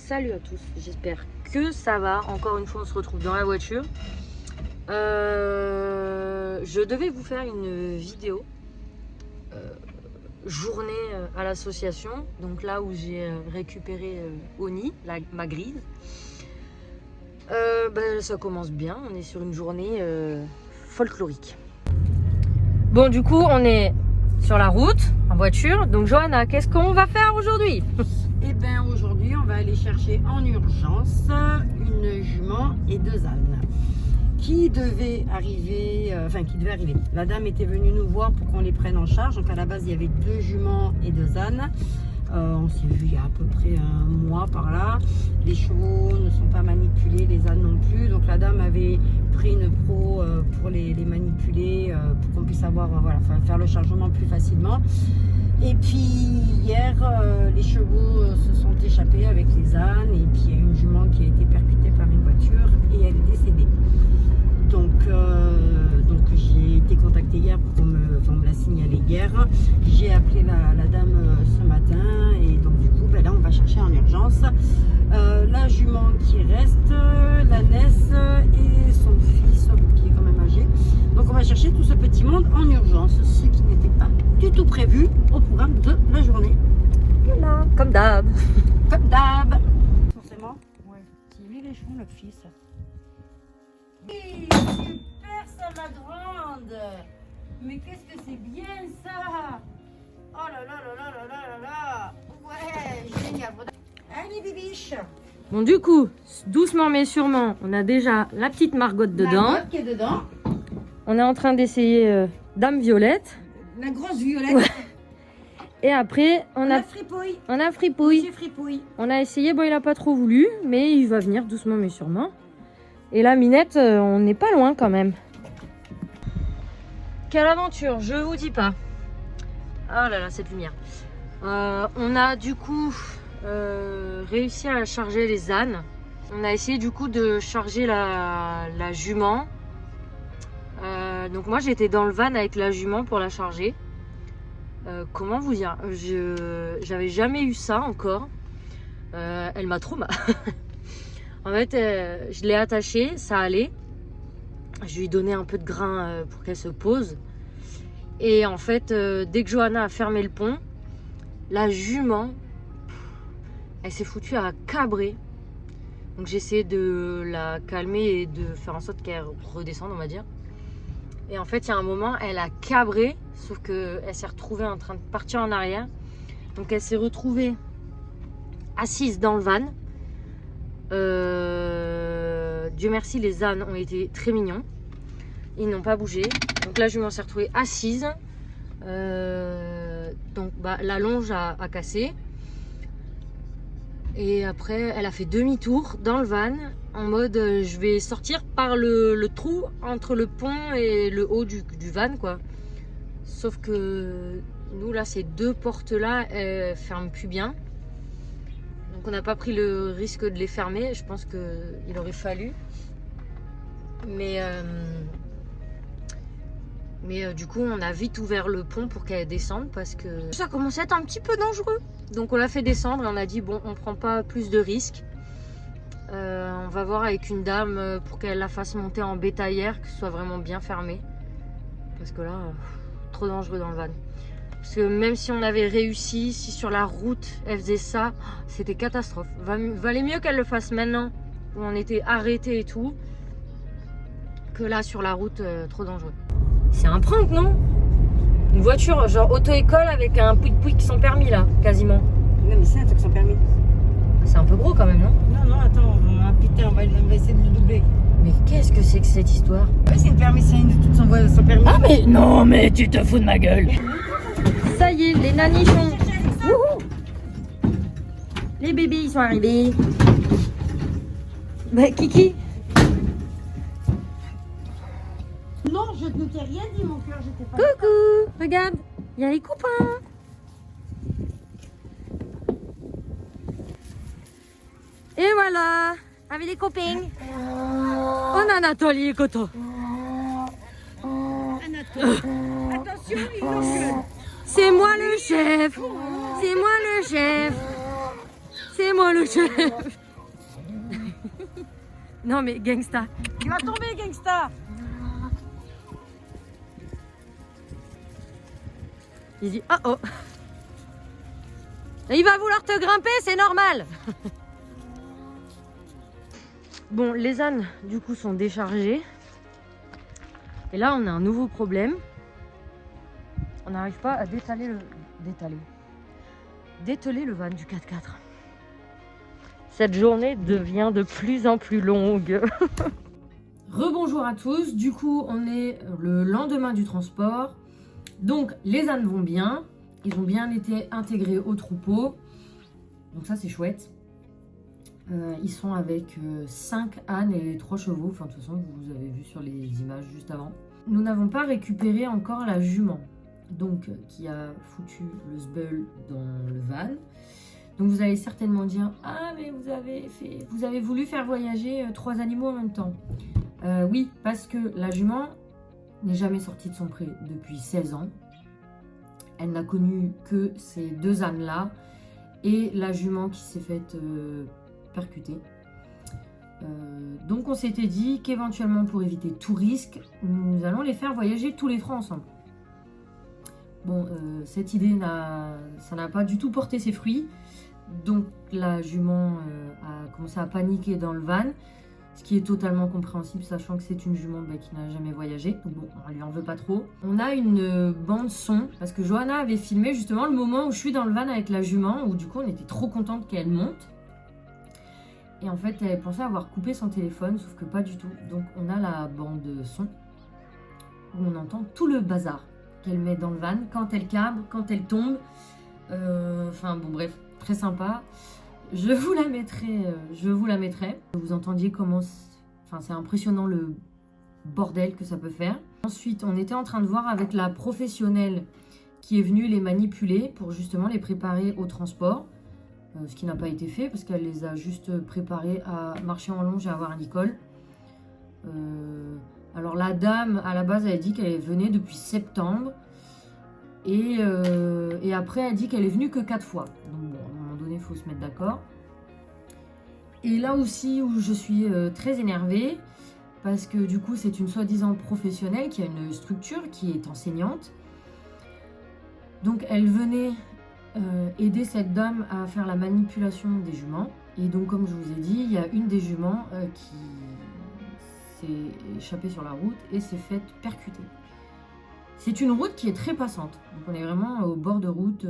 Salut à tous, j'espère que ça va. Encore une fois, on se retrouve dans la voiture. Je devais vous faire une vidéo journée à l'association. Donc là où j'ai récupéré Oni, ma grise. Ça commence bien, on est sur une journée folklorique. Bon, du coup, on est sur la route, en voiture. Donc Johanna, qu'est-ce qu'on va faire aujourd'hui? Eh bien aujourd'hui on va aller chercher en urgence une jument et 2 ânes qui devaient arriver, La dame était venue nous voir pour qu'on les prenne en charge. Donc à la base il y avait 2 juments et 2 ânes. On s'est vu il y a à peu près un mois par là. Les chevaux ne sont pas manipulés, les ânes non plus. Donc la dame avait pris une pro pour les manipuler, pour qu'on puisse faire le chargement plus facilement. Et puis hier, les chevaux se sont échappés avec les ânes et puis il y a une jument qui a été percutée par une voiture et elle est décédée. Donc j'ai été contactée hier pour qu'on me la signale hier. J'ai appelé la dame ce matin et donc du coup là on va chercher en urgence la jument qui reste, l'ânesse et son fils qui est quand même âgé. Donc on va chercher tout ce petit monde en urgence, ce qui n'était pas du tout prévu au programme de la journée. Voilà, comme d'hab. Comme d'hab. Forcément. Ouais. C'est lui les chevaux, le fils. Oui, super ça ma grande. Mais qu'est-ce que c'est bien ça. Oh là là là là là là là là. Ouais, génial. Allez bibiche. Bon, du coup, doucement mais sûrement, on a déjà la petite Margotte dedans. Margotte qui est dedans. On est en train d'essayer Dame Violette. La grosse Violette. Ouais. Et après, on a Fripouille. On a Fripouille. Monsieur Fripouille. On a essayé, bon il a pas trop voulu, mais il va venir doucement mais sûrement. Et là, Minette, on n'est pas loin quand même. Quelle aventure, je vous dis pas. Oh là là, cette lumière. On a du coup réussi à charger les ânes. On a essayé du coup de charger la jument. Donc moi j'étais dans le van avec la jument pour la charger. Comment vous dire, j'avais jamais eu ça encore. Elle m'a trop mal. En fait, je l'ai attachée, ça allait. Je lui ai donné un peu de grain pour qu'elle se pose. Et en fait, dès que Johanna a fermé le pont, la jument, elle s'est foutue à cabrer. Donc j'ai essayé de la calmer et de faire en sorte qu'elle redescende, on va dire. Et en fait, il y a un moment, elle a cabré, sauf qu'elle s'est retrouvée en train de partir en arrière. Donc elle s'est retrouvée assise dans le van. Dieu merci, les ânes ont été très mignons. Ils n'ont pas bougé. Donc là, je m'en suis retrouvée assise. La longe a cassé. Et après, elle a fait demi-tour dans le van en mode je vais sortir par le trou entre le pont et le haut du van, quoi. Sauf que nous, là, ces 2 portes-là, elles ferment plus bien. Donc on n'a pas pris le risque de les fermer. Je pense qu'il aurait fallu. Mais du coup, on a vite ouvert le pont pour qu'elle descende parce que ça commençait à être un petit peu dangereux. Donc on l'a fait descendre et on a dit bon, on prend pas plus de risques. On va voir avec une dame pour qu'elle la fasse monter en bétaillère, que ce soit vraiment bien fermé. Parce que là, trop dangereux dans le van. Parce que même si on avait réussi, si sur la route elle faisait ça, c'était catastrophe. Valait mieux qu'elle le fasse maintenant, où on était arrêtés et tout, que là sur la route, trop dangereux. C'est un prank, non? Une voiture genre auto-école avec un pouic-pouic sans permis là, quasiment. Non mais c'est un truc sans permis. C'est un peu gros quand même, non? Non, attends, putain, on va essayer de le doubler. Mais qu'est-ce que c'est que cette histoire? Ouais, c'est une permis, c'est une toute sans permis. Ah mais non, mais tu te fous de ma gueule. Ça y est, les nanichons. Wouhou. Les bébés, ils sont arrivés. Bah, Kiki. Non, je ne t'ai rien dit, mon cœur, j'étais pas. Coucou, regarde, il y a les copains. Et voilà, avec les copains. On a Nathalie et Coto. Attention, il engueule. C'est moi le chef. C'est moi le chef. C'est c'est moi le chef. Non mais gangsta. Il va tomber, gangsta. Il dit oh oh. Il va vouloir te grimper, c'est normal. Bon, les ânes du coup sont déchargés. Et là on a un nouveau problème. On n'arrive pas à dételer le van du 4x4. Cette journée devient de plus en plus longue. Rebonjour à tous, du coup on est le lendemain du transport. Donc les ânes vont bien, ils ont bien été intégrés au troupeau. Donc ça c'est chouette. Ils sont avec 5 ânes et 3 chevaux, enfin de toute façon vous avez vu sur les images juste avant. Nous n'avons pas récupéré encore la jument, donc qui a foutu le sbeul dans le van. Donc vous allez certainement dire « Ah mais vous avez voulu faire voyager 3 animaux en même temps ». Oui, parce que la jument n'est jamais sortie de son pré depuis 16 ans. Elle n'a connu que ces 2 ânes-là et la jument qui s'est faite percuter. Donc on s'était dit qu'éventuellement pour éviter tout risque, nous allons les faire voyager tous les 3 ensemble. Bon, cette idée n'a pas du tout porté ses fruits. Donc la jument a commencé à paniquer dans le van, ce qui est totalement compréhensible, sachant que c'est une jument qui n'a jamais voyagé. Donc bon, on lui en veut pas trop. On a une bande son, parce que Johanna avait filmé justement le moment où je suis dans le van avec la jument, où du coup on était trop contente qu'elle monte. Et en fait, elle pensait avoir coupé son téléphone, sauf que pas du tout. Donc on a la bande son, où on entend tout le bazar qu'elle met dans le van, quand elle cabre, quand elle tombe. Enfin bon bref, très sympa. Je vous la mettrai. Vous entendiez comment... Enfin c'est impressionnant le bordel que ça peut faire. Ensuite, on était en train de voir avec la professionnelle qui est venue les manipuler pour justement les préparer au transport. Ce qui n'a pas été fait parce qu'elle les a juste préparés à marcher en longe et à avoir un école. Alors la dame, à la base, elle a dit qu'elle venait depuis septembre. Et après, elle dit qu'elle est venue que 4 fois. Donc bon, à un moment donné, il faut se mettre d'accord. Et là aussi où je suis très énervée, parce que du coup, c'est une soi-disant professionnelle qui a une structure, qui est enseignante. Donc elle venait aider cette dame à faire la manipulation des juments. Et donc, comme je vous ai dit, il y a une des juments qui s'est échappée sur la route et s'est faite percuter. C'est une route qui est très passante. Donc on est vraiment au bord de route.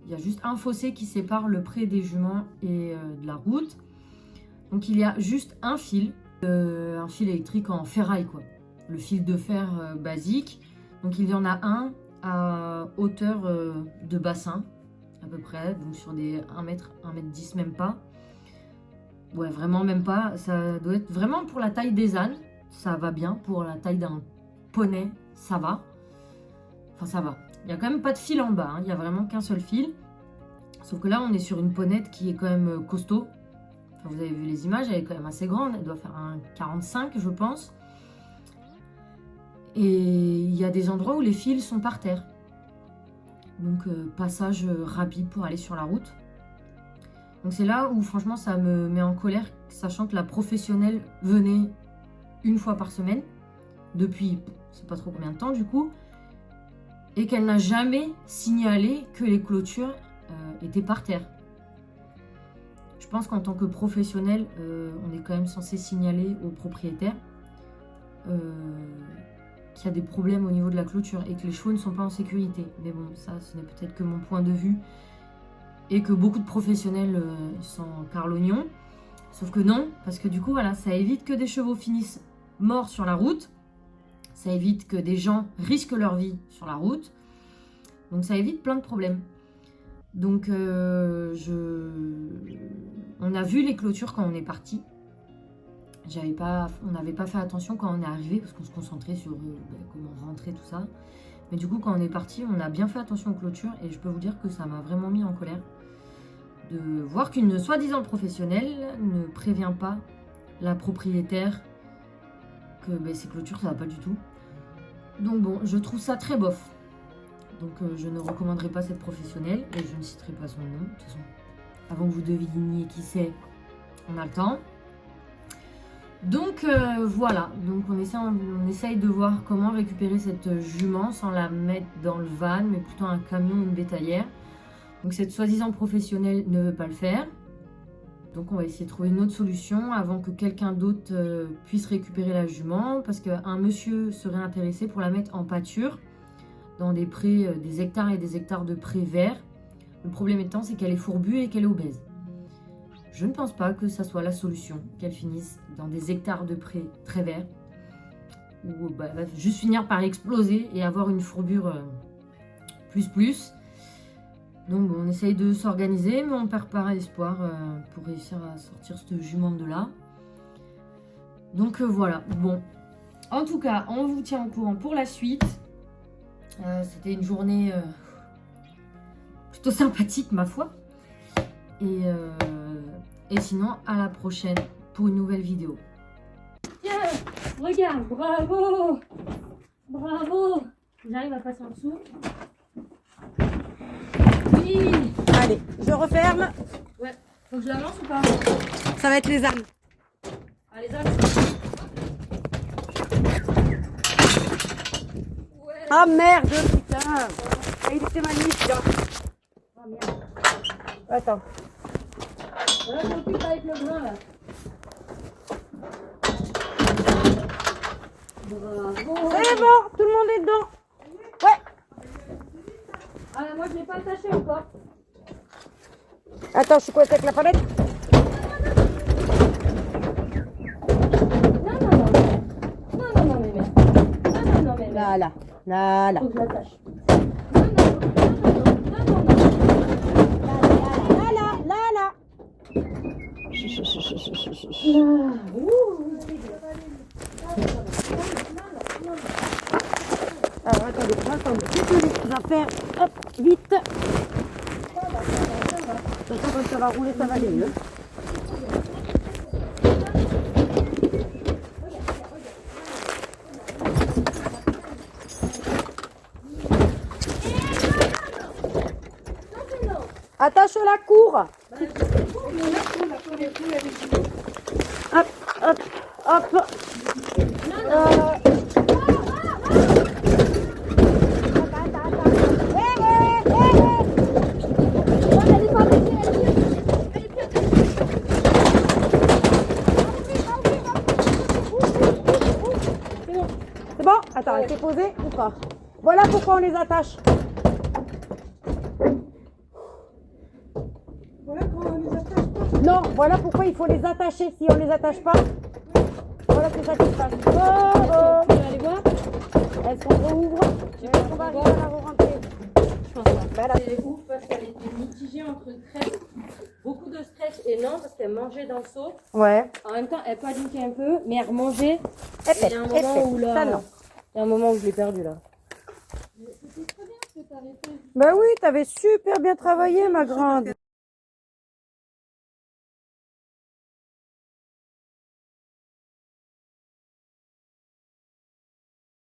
Il y a juste un fossé qui sépare le pré des juments et de la route. Donc il y a juste un fil électrique en ferraille, quoi. Le fil de fer basique. Donc il y en a un à hauteur de bassin, à peu près. Donc sur des 1 mètre 10 même pas. Ouais, vraiment même pas. Ça doit être vraiment pour la taille des ânes. Ça va bien. Pour la taille d'un poney, ça va. Enfin, ça va. Il n'y a quand même pas de fil en bas. Hein. Il n'y a vraiment qu'un seul fil. Sauf que là, on est sur une ponette qui est quand même costaud. Enfin, vous avez vu les images, elle est quand même assez grande. Elle doit faire un 45, je pense. Et il y a des endroits où les fils sont par terre. Donc, passage rapide pour aller sur la route. Donc, c'est là où, franchement, ça me met en colère, sachant que la professionnelle venait 1 fois par semaine. Depuis, je ne sais pas trop combien de temps, du coup. Et qu'elle n'a jamais signalé que les clôtures étaient par terre. Je pense qu'en tant que professionnel, on est quand même censé signaler aux propriétaires qu'il y a des problèmes au niveau de la clôture et que les chevaux ne sont pas en sécurité. Mais bon, ça, ce n'est peut-être que mon point de vue et que beaucoup de professionnels s'en carrent l'oignon. Sauf que non, parce que du coup, voilà, ça évite que des chevaux finissent morts sur la route. Ça évite que des gens risquent leur vie sur la route. Donc ça évite plein de problèmes. Donc on a vu les clôtures quand on est parti. On n'avait pas fait attention quand on est arrivé parce qu'on se concentrait sur comment rentrer, tout ça. Mais du coup, quand on est parti, on a bien fait attention aux clôtures et je peux vous dire que ça m'a vraiment mis en colère de voir qu'une soi-disant professionnelle ne prévient pas la propriétaire que ces clôtures, ça va pas du tout. Donc bon, je trouve ça très bof. Donc je ne recommanderai pas cette professionnelle et je ne citerai pas son nom. De toute façon, avant que vous deviniez qui c'est, on a le temps. Donc voilà, donc on essaye de voir comment récupérer cette jument sans la mettre dans le van, mais plutôt un camion ou une bétaillère. Donc cette soi-disant professionnelle ne veut pas le faire. Donc on va essayer de trouver une autre solution avant que quelqu'un d'autre puisse récupérer la jument, parce qu'un monsieur serait intéressé pour la mettre en pâture dans des prés, des hectares et des hectares de prés verts. Le problème étant, c'est qu'elle est fourbue et qu'elle est obèse. Je ne pense pas que ça soit la solution, qu'elle finisse dans des hectares de prés très verts, où elle va juste finir par exploser et avoir une fourbure plus. Donc bon, on essaye de s'organiser, mais on ne perd pas espoir pour réussir à sortir cette jument de là. Donc voilà, bon. En tout cas, on vous tient au courant pour la suite. C'était une journée plutôt sympathique, ma foi. Et sinon, à la prochaine pour une nouvelle vidéo. Tiens, regarde, bravo! Bravo! J'arrive à passer en dessous. Oui! Allez, je referme. Ouais, faut que je la lance ou pas? Ça va être les ânes. Ah, les ânes. Ouais. Ah merde, putain. Il était magnifique. Oh merde. Attends. Voilà, je m'occupe avec le grain là. Bravo! C'est bon, tout le monde est dedans. Ouais. Ah, moi je l'ai pas attaché encore. Attends, je suis coincée avec la palette. Non, mais merde. Non, mais merde. Là. Faut que je l'attache. Là. Alors attendez. Je vais faire vite. Quand ça va rouler, ça va aller mieux. Attache la cour. Hop. C'est bon? Attends, elle s'est posée ou pas? Voilà pourquoi on les attache. Non, voilà pourquoi il faut les attacher. Si on les attache pas, voilà, c'est ça qui se passe. Oh. Tu vas aller voir? Est-ce qu'on rouvre? Est-ce qu'on va arriver à la re-rentrer? Je pense pas. Ben là. C'est ouf parce qu'elle était mitigée entre crêpes, beaucoup de stress et non parce qu'elle mangeait dans le seau. Ouais. En même temps, elle paniquait un peu, mais elle remangeait. Et il y a un moment où là, ça, non. il y a un moment où je l'ai perdu là. Ben oui, t'avais super bien travaillé, ma grande.